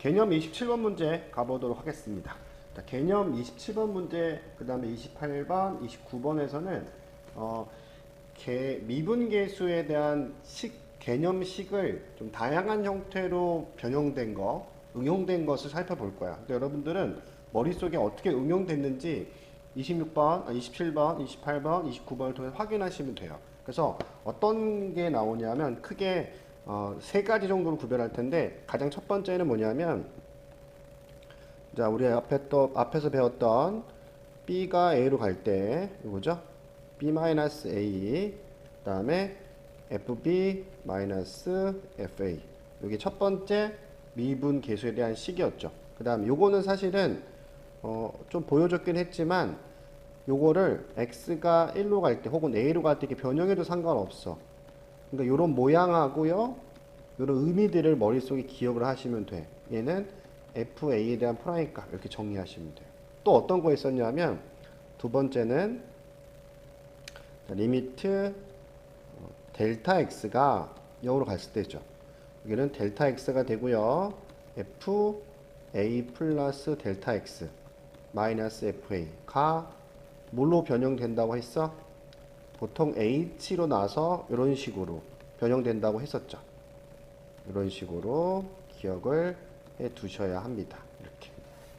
개념 27번 문제 가보도록 하겠습니다. 자, 개념 27번 문제, 그 다음에 28번, 29번에서는 미분계수에 대한 개념식을 좀 다양한 형태로 변형된 거, 응용된 것을 살펴볼 거야. 근데 여러분들은 머릿속에 어떻게 응용됐는지 26번, 27번, 28번, 29번을 통해 확인하시면 돼요. 그래서 어떤 게 나오냐면 크게 세 가지 정도로 구별할 텐데, 가장 첫 번째는 뭐냐면, 자, 우리 앞에서 배웠던 B가 A로 갈 때, 이거죠? B-A, 그 다음에 FB-FA. 이게 첫 번째 미분 계수에 대한 식이었죠. 그 다음, 요거는 사실은, 좀 보여줬긴 했지만, 요거를 X가 1로 갈 때, 혹은 A로 갈 때 이렇게 변형해도 상관없어. 그러니까 요런 모양하고요, 요런 의미들을 머릿속에 기억을 하시면 돼. 얘는 FA에 대한 프라임 값 이렇게 정리하시면 돼요. 또 어떤 거 있었냐면, 두 번째는 리미트 델타 X가 0으로 갔을 때죠. 여기는 델타 X가 되고요, FA 플러스 델타 X 마이너스 FA가 뭘로 변형된다고 했어? 보통 H로 나서 이런 식으로 변형된다고 했었죠. 이런 식으로 기억을 해 두셔야 합니다. 이렇게.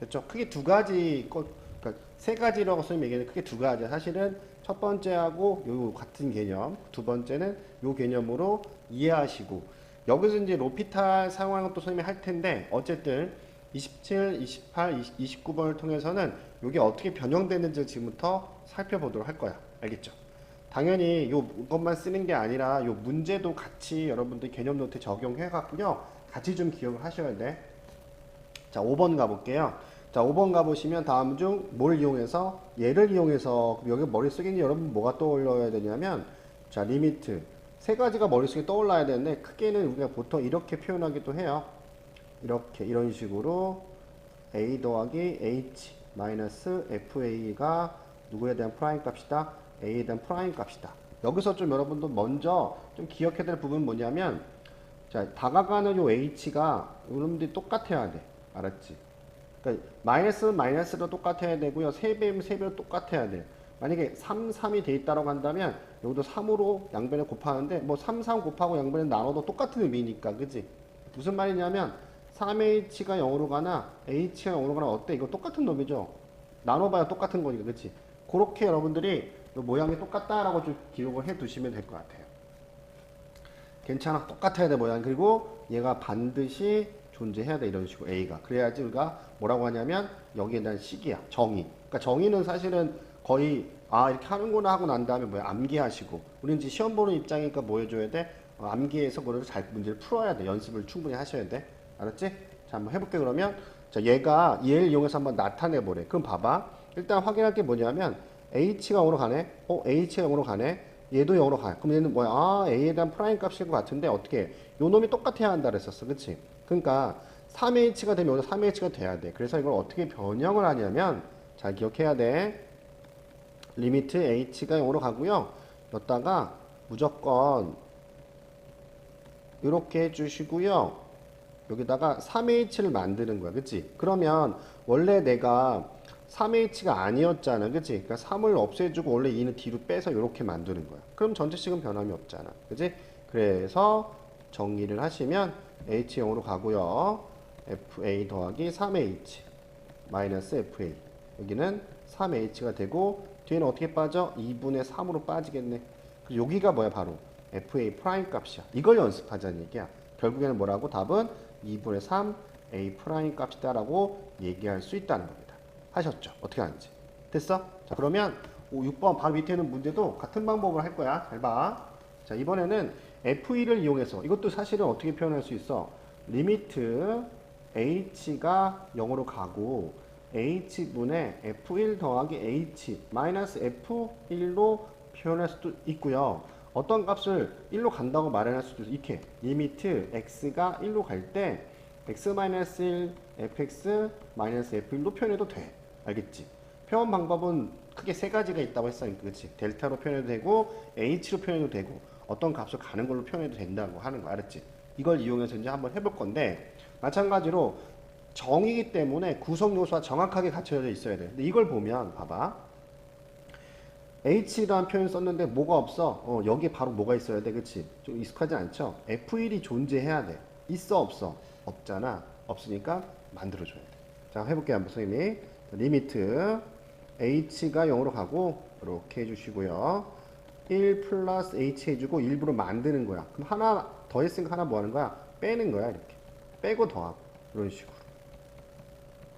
됐죠? 크게 두 가지, 그러니까 세 가지라고 선생님이 얘기하는 크게 두 가지. 사실은 첫 번째하고 요 같은 개념, 두 번째는 요 개념으로 이해하시고, 여기서 이제 로피탈 사용하는 것도 선생님이 할 텐데, 어쨌든 27, 28, 29번을 통해서는 이게 어떻게 변형되는지 지금부터 살펴보도록 할 거야. 알겠죠? 당연히 이것만 쓰는 게 아니라 요 문제도 같이 여러분들 개념 노트에 적용해 갖고요, 같이 좀 기억을 하셔야 돼. 자, 5번 가볼게요. 자, 5번 가보시면 다음 중 뭘 이용해서, 얘를 이용해서, 여기 머릿속에 여러분 뭐가 떠올려야 되냐면, 자, 리미트 세 가지가 머릿속에 떠올라야 되는데, 크게는 우리가 보통 이렇게 표현하기도 해요. 이렇게, 이런 식으로 A 더하기 H 마이너스 FA가 누구에 대한 프라임 값이다? A에 대한 프라임 값이다. 여기서 좀 여러분도 먼저 좀 기억해야 될 부분은 뭐냐면, 자, 다가가는 요 H가 여러분들이 똑같아야 돼. 알았지? 그러니까 마이너스는 마이너스로 똑같아야 되고요, 3배면 3배로 똑같아야 돼. 만약에 3, 3이 돼 있다고 한다면 여기도 3으로 양변에 곱하는데, 뭐 3, 3 곱하고 양변에 나눠도 똑같은 의미니까, 그지? 무슨 말이냐면 3H가 0으로 가나 H가 0으로 가나 어때? 이거 똑같은 놈이죠. 나눠봐야 똑같은 거니까, 그치? 그렇게 여러분들이 모양이 똑같다라고 좀 기록을 해 두시면 될 것 같아요. 괜찮아, 똑같아야 돼, 모양. 그리고 얘가 반드시 존재해야 돼, 이런 식으로 A가. 그래야지 우리가 뭐라고 하냐면 여기에 대한 식이야, 정의. 그러니까 정의는 사실은 거의 이렇게 하는구나 하고 난 다음에 뭐야, 암기하시고. 우리는 이제 시험 보는 입장이니까 뭐 해줘야 돼? 암기해서 그걸 잘 문제를 풀어야 돼. 연습을 충분히 하셔야 돼. 알았지? 자, 한번 해볼게. 그러면 자, 얘를 이용해서 한번 나타내 보래. 그럼 봐봐. 일단 확인할 게 뭐냐면 H가 0으로 가네. H가 0으로 가네. 얘도 0으로 가요. 그럼 얘는 뭐야? A에 대한 프라임 값일 것 같은데, 어떻게 해? 요 놈이 똑같아야 한다 그랬었어. 그치? 그러니까 3H가 되면 여기서 3H가 돼야 돼. 그래서 이걸 어떻게 변형을 하냐면, 잘 기억해야 돼. 리미트 H가 0으로 가고요, 여기다가 무조건 이렇게 해주시고요, 여기다가 3H를 만드는 거야. 그치? 그러면 원래 내가 3H가 아니었잖아. 그치? 그러니까 3을 없애주고 원래 2는 뒤로 빼서 이렇게 만드는 거야. 그럼 전체식은 변함이 없잖아. 그치? 그래서 정리를 하시면 H0으로 가고요, FA 더하기 3H 마이너스 FA, 여기는 3H가 되고, 뒤에는 어떻게 빠져? 2분의 3으로 빠지겠네. 그리고 여기가 뭐야? 바로 FA 프라임 값이야. 이걸 연습하자는 얘기야. 결국에는 뭐라고? 답은 2분의 3 A 프라임 값이다 라고 얘기할 수 있다는 겁니다. 하셨죠? 어떻게 하는지. 됐어? 자, 그러면 6번 바로 밑에 있는 문제도 같은 방법을 할 거야. 잘 봐. 자, 이번에는 F2를 이용해서, 이것도 사실은 어떻게 표현할 수 있어? 리미트 H가 0으로 가고 H분의 F1 더하기 H 마이너스 F1로 표현할 수도 있고요, 어떤 값을 1로 간다고 말할 수도 있어. 이렇게 리미트 X가 1로 갈 때 X-1 fx F1로 표현해도 돼. 알겠지? 표현 방법은 크게 세 가지가 있다고 했으니까, 그치? 델타로 표현해도 되고 H로 표현해도 되고 어떤 값을 가는 걸로 표현해도 된다고 하는 거, 알았지? 이걸 이용해서 이제 한번 해볼 건데, 마찬가지로 정이기 때문에 구성 요소가 정확하게 갖춰져 있어야 돼. 근데 이걸 보면 봐봐. H라는 표현 썼는데 뭐가 없어? 여기에 바로 뭐가 있어야 돼, 그치? 좀 익숙하지 않죠? F1이 존재해야 돼. 있어, 없어? 없잖아. 없으니까 만들어줘야 돼. 자, 해볼게요, 한번 선생님이. 리미트 H가 0으로 가고 이렇게 해주시고요. 1 플러스 H 해주고 일부러 만드는 거야. 그럼 하나 더 했으니까 하나 뭐 하는 거야? 빼는 거야, 이렇게. 빼고 더하고. 이런 식으로.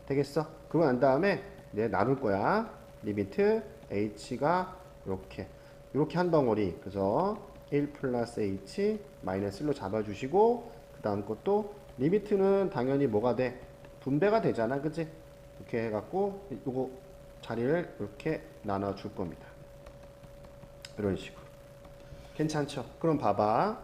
되겠어? 그러고 난 다음에 이제 나눌 거야. 리미트 h가 이렇게 한 덩어리. 그래서 1 플러스 h 마이너스 1로 잡아주시고 그 다음 것도 리미트는 당연히 뭐가 돼? 분배가 되잖아, 그치? 이렇게 해갖고 요거 자리를 이렇게 나눠줄 겁니다. 이런 식으로. 괜찮죠? 그럼 봐봐.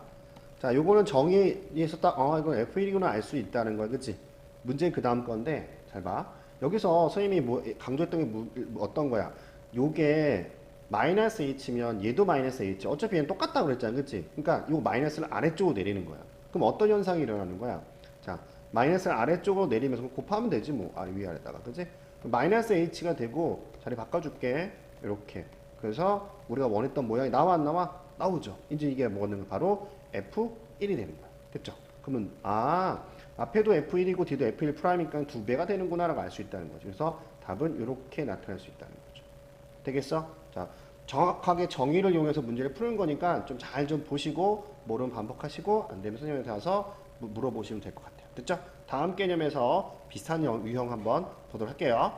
자, 요거는 정의에서 딱 이건 F1이구나 알 수 있다는 거야, 그치? 문제는 그 다음 건데 잘 봐. 여기서 선생님이 뭐 강조했던 게 어떤 거야? 요게 마이너스 h면 얘도 마이너스 h. 어차피 얘는 똑같다고 그랬잖아, 그치? 그러니까 요 마이너스를 아래쪽으로 내리는 거야. 그럼 어떤 현상이 일어나는 거야? 자, 마이너스를 아래쪽으로 내리면서 곱하면 되지 뭐. 위아래다가, 그치? 마이너스 h가 되고 자리 바꿔줄게. 이렇게. 그래서 우리가 원했던 모양이 나와 안 나와? 나오죠. 이제 이게 뭐는 바로 F1이 되는 거야. 됐죠? 그러면 앞에도 F1이고 뒤도 F1 프라임이니까 두 배가 되는구나 라고 알 수 있다는 거죠. 그래서 답은 이렇게 나타날 수 있다는 거죠. 되겠어? 자, 정확하게 정의를 이용해서 문제를 푸는 거니까 좀 잘 좀 보시고 모르면 반복하시고 안 되면 선생님한테 가서 물어보시면 될 것 같아요. 됐죠? 다음 개념에서 비슷한 유형 한번 보도록 할게요.